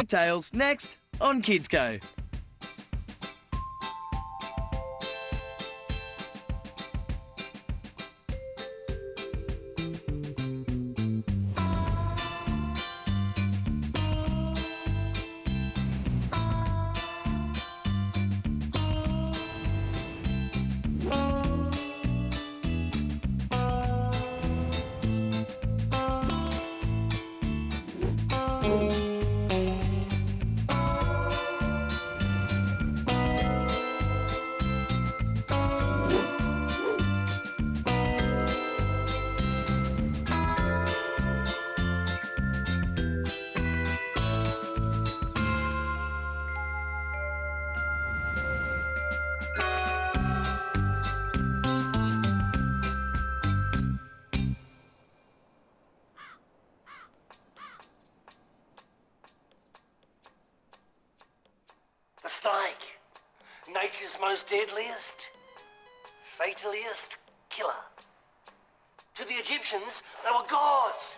Tales next on Kids Co. The snake, nature's most deadliest, fataliest killer. To the Egyptians, they were gods.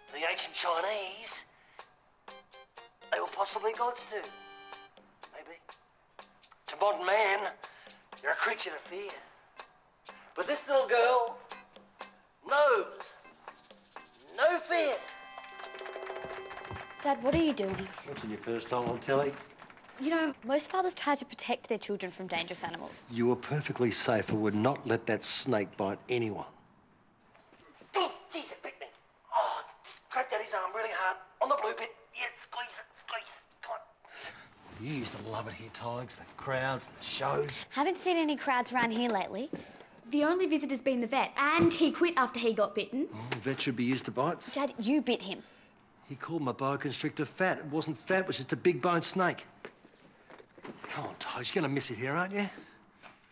To the ancient Chinese, they were possibly gods too. Maybe. To modern man, you're a creature to fear. But this little girl knows no fear. Dad, what are you doing? Watching your first time on telly. You know, most fathers try to protect their children from dangerous animals. You were perfectly safe and would not let that snake bite anyone. Oh, jeez, it bit me. Oh, grab Daddy's arm really hard on the blue bit. Yeah, squeeze it, squeeze. Come on. You used to love it here, Tigers. The crowds, the shows. Haven't seen any crowds around here lately. The only visitor's been the vet, and he quit after he got bitten. Oh, the vet should be used to bites. Dad, you bit him. He called my boa constrictor fat. It wasn't fat, it was just a big bone snake. Come on, Tigers, you're gonna miss it here, aren't you?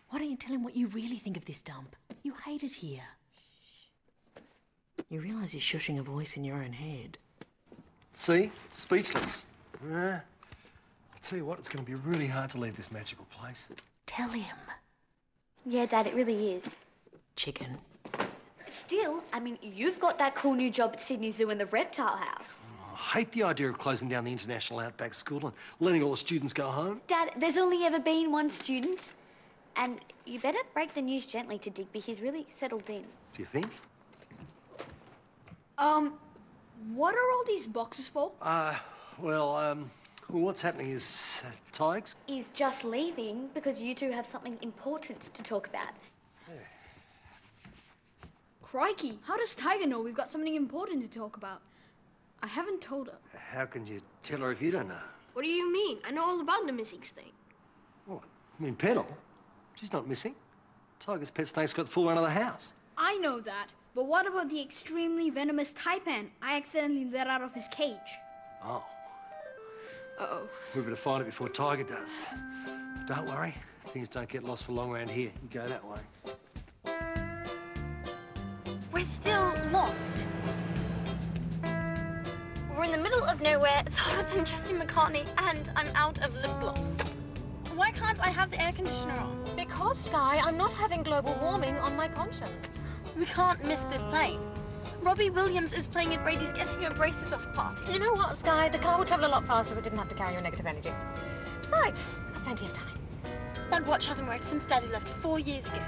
Why don't you tell him what you really think of this dump? You hate it here. Shh. You realise you're shushing a voice in your own head. See? Speechless. Yeah. I'll tell you what, it's gonna be really hard to leave this magical place. Tell him. Yeah, Dad, it really is. Chicken. Still, I mean, you've got that cool new job at Sydney Zoo and the Reptile House. I hate the idea of closing down the International Outback School and letting all the students go home. Dad, there's only ever been one student. And you better break the news gently to Digby. He's really settled in. Do you think? What are all these boxes for? Well, what's happening is, Tigers? He's just leaving because you two have something important to talk about. Crikey, how does Tiger know we've got something important to talk about? I haven't told her. How can you tell her if you don't know? What do you mean? I know all about the missing snake. What? I mean, Petal? She's not missing. Tiger's pet snake's got the full run of the house. I know that, but what about the extremely venomous taipan I accidentally let out of his cage? Oh. Uh-oh. We better find it before Tiger does. Don't worry, things don't get lost for long around here. You go that way. We're still lost. We're in the middle of nowhere. It's hotter than Jesse McCartney, and I'm out of lip gloss. Why can't I have the air conditioner on? Because, Sky, I'm not having global warming on my conscience. We can't miss this plane. Robbie Williams is playing at Brady's Getting Her Braces Off party. You know what, Sky? The car would travel a lot faster if it didn't have to carry your negative energy. Besides, I've got plenty of time. That watch hasn't worked since Daddy left 4 years ago.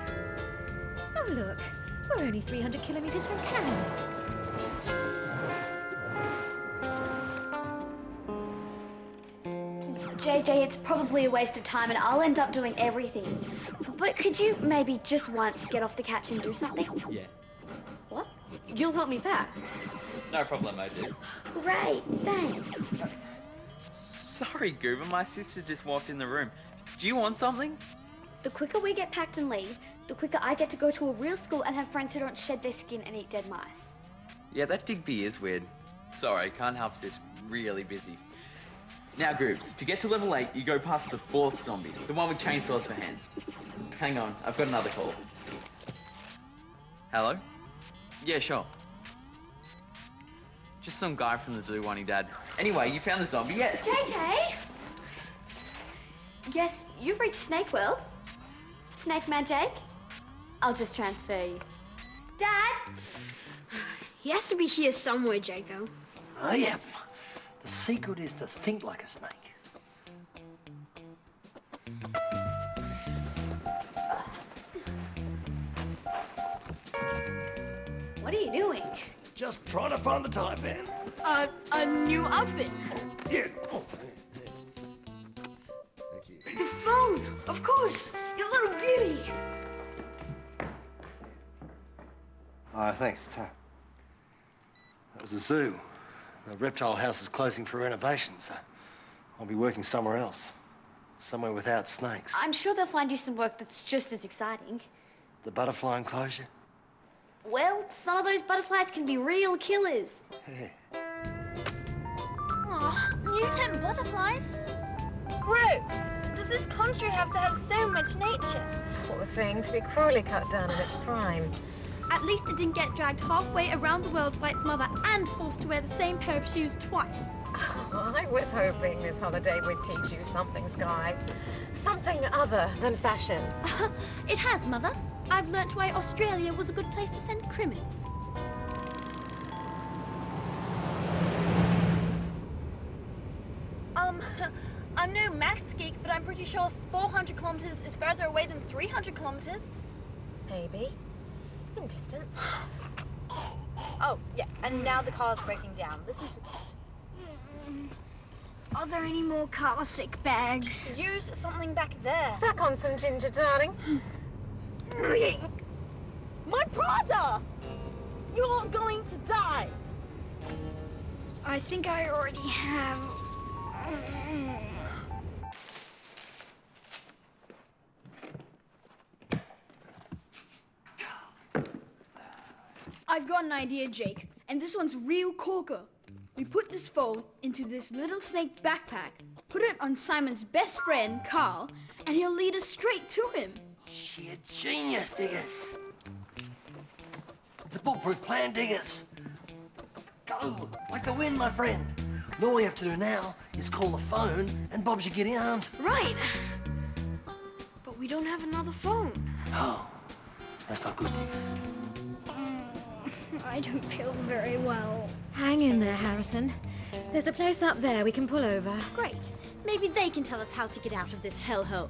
Oh, look. We're only 300 kilometres from Cairns. JJ, it's probably a waste of time and I'll end up doing everything. But could you maybe just once get off the couch and do something? Yeah. What? You'll help me pack? No problem, I do. Great, thanks. Sorry, Goober, my sister just walked in the room. Do you want something? The quicker we get packed and leave, the quicker I get to go to a real school and have friends who don't shed their skin and eat dead mice. Yeah, that Digby is weird. Sorry, can't help sis, really busy. Now, groups, to get to level 8, you go past the 4th zombie, the one with chainsaws for hands. Hang on, I've got another call. Hello? Yeah, sure. Just some guy from the zoo wanting Dad. Anyway, you found the zombie yet? JJ! Yes, you've reached Snake World. Snake Magic? I'll just transfer you. Dad? He has to be here somewhere, Jaco. Oh, yeah. The secret is to think like a snake. What are you doing? Just trying to find the time band. A new outfit. Yeah. Oh. The phone, of course. Your little beauty. Thanks, That was a zoo. The reptile house is closing for renovations. So I'll be working somewhere else. Somewhere without snakes. I'm sure they'll find you some work that's just as exciting. The butterfly enclosure? Well, some of those butterflies can be real killers. Yeah. Aw, mutant butterflies? Gross! Does this country have to have so much nature? Poor thing, to be cruelly cut down in its prime. At least it didn't get dragged halfway around the world by its mother and forced to wear the same pair of shoes twice. Oh, I was hoping this holiday would teach you something, Sky. Something other than fashion. It has, Mother. I've learnt why Australia was a good place to send criminals. I'm no maths geek, but I'm pretty sure 400 kilometers is further away than 300 kilometers. Maybe. In distance. Oh, yeah, and now the car's breaking down. Listen to that. Are there any more car sick bags? Use something back there. Suck on some ginger, darling. My Prada! You're going to die! I think I already have. I've got an idea, Jake, and this one's real corker. We put this phone into this little snake backpack, put it on Simon's best friend, Carl, and he'll lead us straight to him. Sheer genius, Diggers. It's a bulletproof plan, Diggers. Go, like the wind, my friend. And all we have to do now is call the phone and Bob's your giddy aunt. Right. But we don't have another phone. Oh, that's not good, Diggers. I don't feel very well. Hang in there, Harrison. There's a place up there we can pull over. Great. Maybe they can tell us how to get out of this hellhole.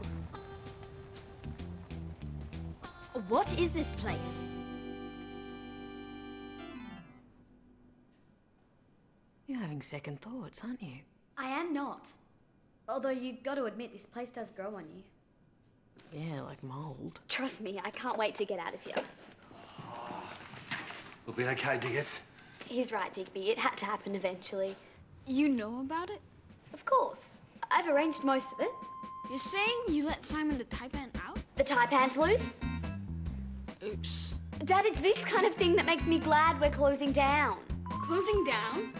What is this place? You're having second thoughts, aren't you? I am not. Although you got to admit, this place does grow on you. Yeah, like mold. Trust me, I can't wait to get out of here. We'll be okay, Diggers. He's right, Digby. It had to happen eventually. You know about it? Of course. I've arranged most of it. You're saying you let Simon the Taipan out? The Taipan's loose. Oops. Dad, it's this kind of thing that makes me glad we're closing down. Closing down?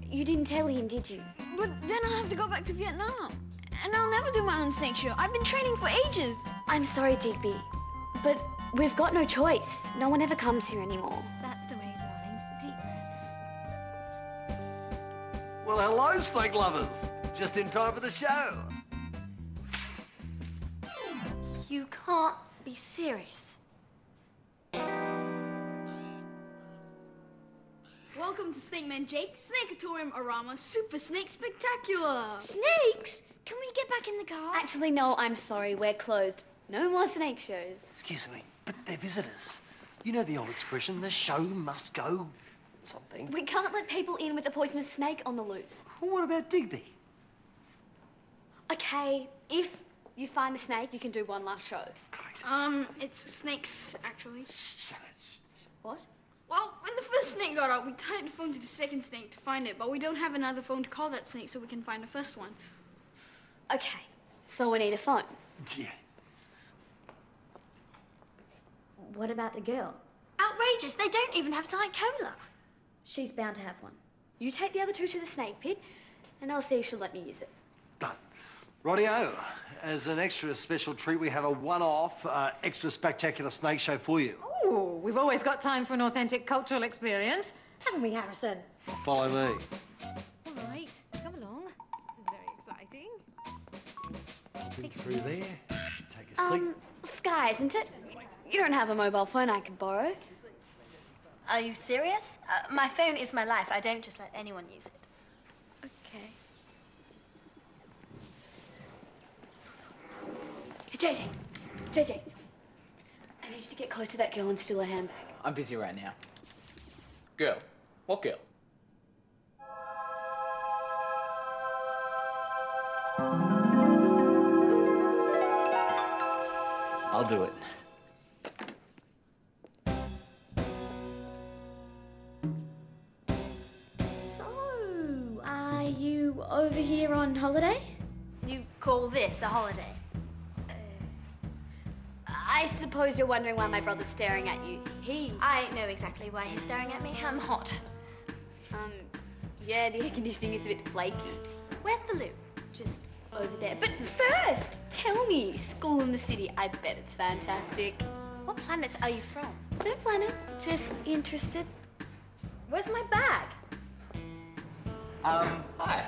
You didn't tell him, did you? But then I'll have to go back to Vietnam. And I'll never do my own snake show. I've been training for ages. I'm sorry, Digby, but we've got no choice. No one ever comes here anymore. That's the way, darling. Deep breaths. Well, hello, snake lovers. Just in time for the show. You can't be serious. Welcome to Snake Man Jake's Snakeatorium Arama Super Snake Spectacular. Snakes? Can we get back in the car? Actually, no, I'm sorry. We're closed. No more snake shows. Excuse me, but they're visitors. You know the old expression, the show must go something. We can't let people in with a poisonous snake on the loose. Well, what about Digby? Okay, if you find the snake, you can do one last show. It's snakes, actually. What? Well, when the first snake got out, we tied the phone to the second snake to find it, but we don't have another phone to call that snake so we can find the first one. Okay, so we need a phone. Yeah. What about the girl? Outrageous. They don't even have Diet Cola. She's bound to have one. You take the other two to the snake pit, and I'll see if she'll let me use it. Done. Rightio. As an extra special treat, we have a one-off, extra spectacular snake show for you. Ooh, we've always got time for an authentic cultural experience, haven't we, Harrison? Follow me. All right, come along. This is very exciting. Think through there. Take a seat. Sky, isn't it? You don't have a mobile phone I can borrow. Are you serious? My phone is my life. I don't just let anyone use it. Okay. Hey, JJ, I need you to get close to that girl and steal her handbag. I'm busy right now. Girl. What girl? I'll do it. So, are you over here on holiday? You call this a holiday? I suppose you're wondering why my brother's staring at you. I know exactly why he's staring at me. I'm hot. Yeah, the air conditioning is a bit flaky. Where's the loo? Just over there. But first, tell me, school in the city, I bet it's fantastic. What planet are you from? No planet, just interested. Where's my bag? Hi.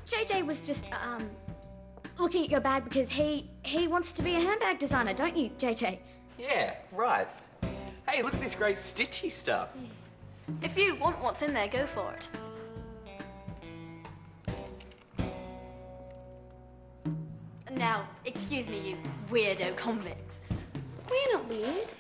JJ was just, looking at your bag because he wants to be a handbag designer, don't you, JJ? Yeah, right. Hey, look at this great stitchy stuff. If you want what's in there, go for it. Now, excuse me, you weirdo convicts. We're not weird.